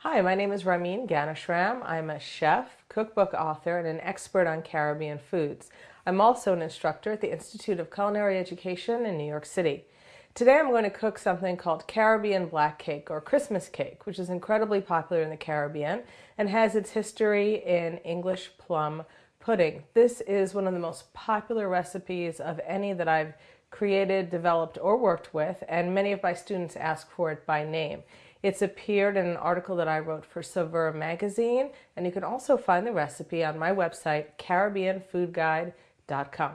Hi, my name is Ramin Ganeshram. I'm a chef, cookbook author, and an expert on Caribbean foods. I'm also an instructor at the Institute of Culinary Education in New York City. Today I'm going to cook something called Caribbean black cake or Christmas cake, which is incredibly popular in the Caribbean and has its history in English plum pudding. This is one of the most popular recipes of any that I've created, developed, or worked with, and many of my students ask for it by name. It's appeared in an article that I wrote for Saveur magazine, and you can also find the recipe on my website, CaribbeanFoodGuide.com.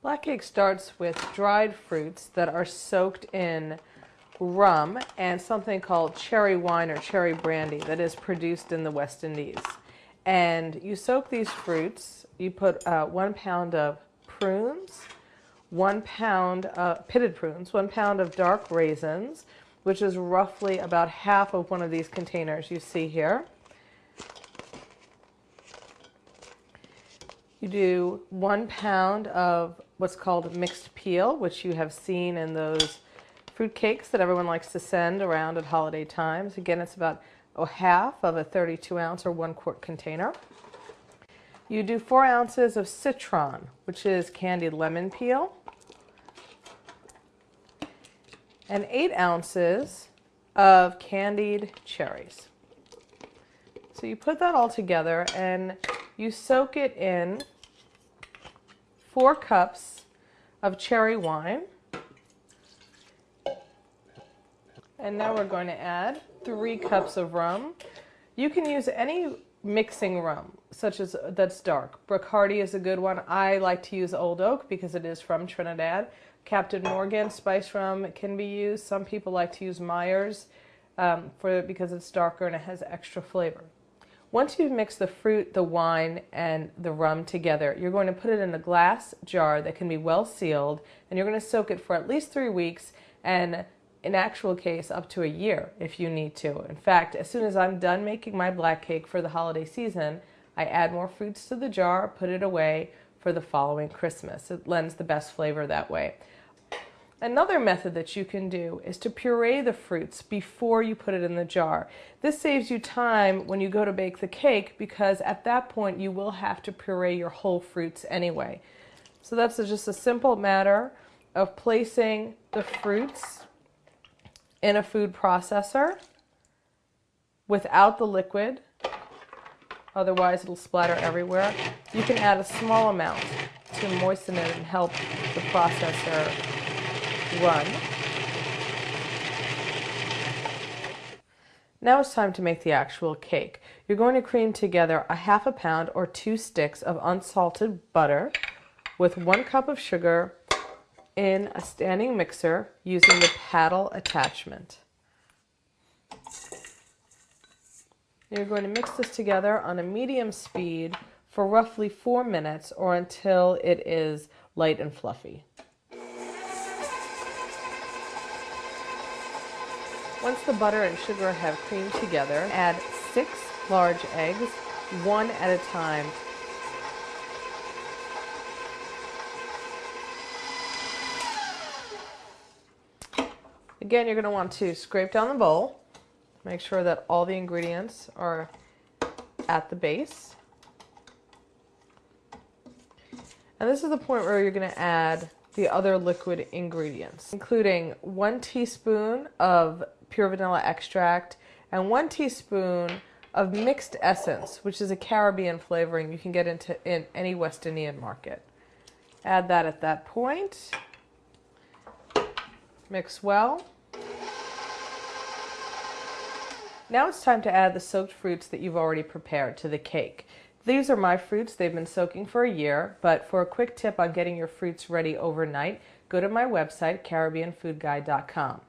Black cake starts with dried fruits that are soaked in rum and something called cherry wine or cherry brandy that is produced in the West Indies. And you soak these fruits, you put 1 pound of prunes, 1 pound pitted prunes, 1 pound of dark raisins, which is roughly about half of one of these containers you see here. You do 1 pound of what's called mixed peel, which you have seen in those fruit cakes that everyone likes to send around at holiday times. Again, it's about half of a 32-ounce or 1 quart container. You do 4 ounces of citron, which is candied lemon peel, and 8 ounces of candied cherries. So you put that all together and you soak it in 4 cups of cherry wine. And now we're going to add 3 cups of rum. You can use any mixing rum, such as that's dark. Bacardi is a good one. I like to use Old Oak because it is from Trinidad. Captain Morgan spice rum can be used. Some people like to use Myers because it's darker and it has extra flavor. Once you've mixed the fruit, the wine, and the rum together, you're going to put it in a glass jar that can be well sealed, and you're going to soak it for at least 3 weeks, and in actual case, up to a year if you need to. In fact, as soon as I'm done making my black cake for the holiday season, I add more fruits to the jar, put it away for the following Christmas. It lends the best flavor that way. Another method that you can do is to puree the fruits before you put it in the jar. This saves you time when you go to bake the cake because at that point you will have to puree your whole fruits anyway. So that's just a simple matter of placing the fruits in a food processor without the liquid. Otherwise it'll splatter everywhere. You can add a small amount to moisten it and help the processor run. Now it's time to make the actual cake. You're going to cream together a half a pound or 2 sticks of unsalted butter with 1 cup of sugar in a standing mixer using the paddle attachment. You're going to mix this together on a medium speed for roughly 4 minutes or until it is light and fluffy. Once the butter and sugar have creamed together, add 6 large eggs, 1 at a time. Again, you're going to want to scrape down the bowl, make sure that all the ingredients are at the base. And this is the point where you're going to add the other liquid ingredients, including 1 teaspoon of pure vanilla extract and 1 teaspoon of mixed essence, which is a Caribbean flavoring you can get in any West Indian market. Add that at that point. Mix well. Now it's time to add the soaked fruits that you've already prepared to the cake. These are my fruits. They've been soaking for a year, but for a quick tip on getting your fruits ready overnight, go to my website, CaribbeanFoodGuide.com.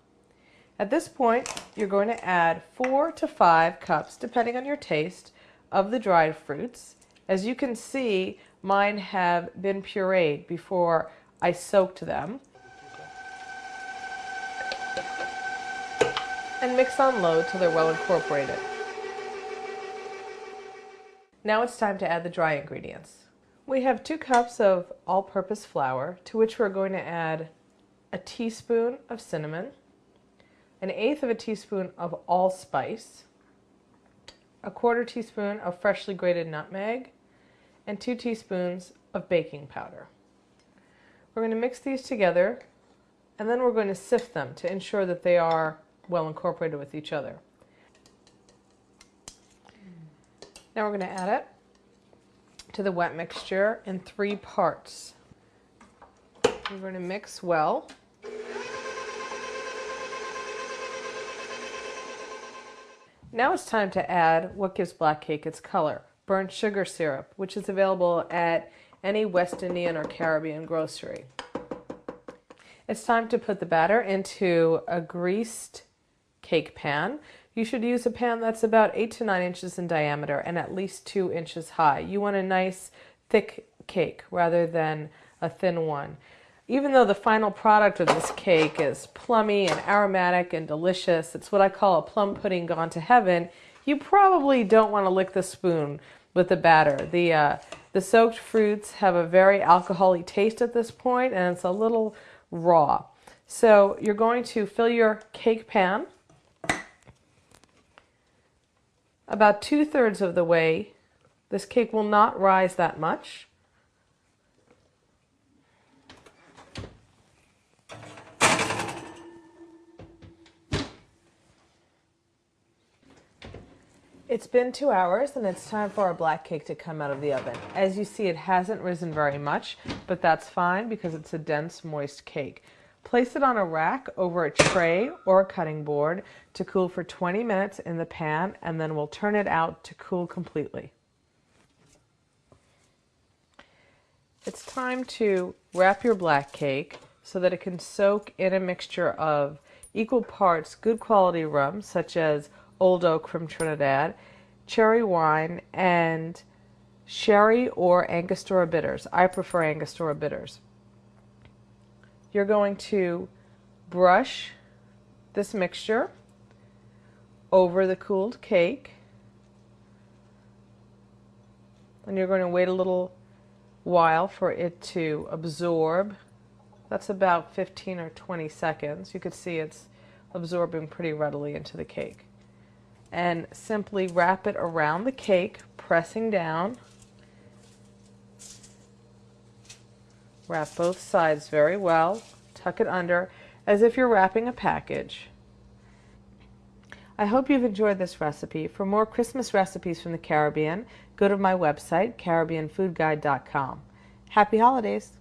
At this point, you're going to add 4 to 5 cups, depending on your taste, of the dried fruits. As you can see, mine have been pureed before I soaked them. And mix on low till they're well incorporated. Now it's time to add the dry ingredients. We have 2 cups of all-purpose flour, to which we're going to add a teaspoon of cinnamon, 1/8 of a teaspoon of allspice, 1/4 teaspoon of freshly grated nutmeg, and 2 teaspoons of baking powder. We're going to mix these together, and then we're going to sift them to ensure that they are well incorporated with each other. Now we're going to add it to the wet mixture in 3 parts. We're going to mix well. Now it's time to add what gives black cake its color, burnt sugar syrup, which is available at any West Indian or Caribbean grocery. It's time to put the batter into a greased cake pan. You should use a pan that's about 8 to 9 inches in diameter and at least 2 inches high. You want a nice thick cake rather than a thin one. Even though the final product of this cake is plummy and aromatic and delicious, it's what I call a plum pudding gone to heaven, you probably don't want to lick the spoon with the batter. The soaked fruits have a very alcoholic taste at this point, and it's a little raw. So you're going to fill your cake pan about 2/3 of the way. This cake will not rise that much. It's been 2 hours and it's time for our black cake to come out of the oven. As you see, it hasn't risen very much, but that's fine because it's a dense, moist cake. Place it on a rack over a tray or a cutting board to cool for 20 minutes in the pan, and then we'll turn it out to cool completely. It's time to wrap your black cake so that it can soak in a mixture of equal parts good quality rum, such as Old Oak from Trinidad, cherry wine, and sherry or Angostura bitters. I prefer Angostura bitters. You're going to brush this mixture over the cooled cake, and you're going to wait a little while for it to absorb. That's about 15 or 20 seconds. You can see it's absorbing pretty readily into the cake. And simply wrap it around the cake, pressing down. Wrap both sides very well. Tuck it under as if you're wrapping a package. I hope you've enjoyed this recipe. For more Christmas recipes from the Caribbean, go to my website, CaribbeanFoodGuide.com. Happy holidays!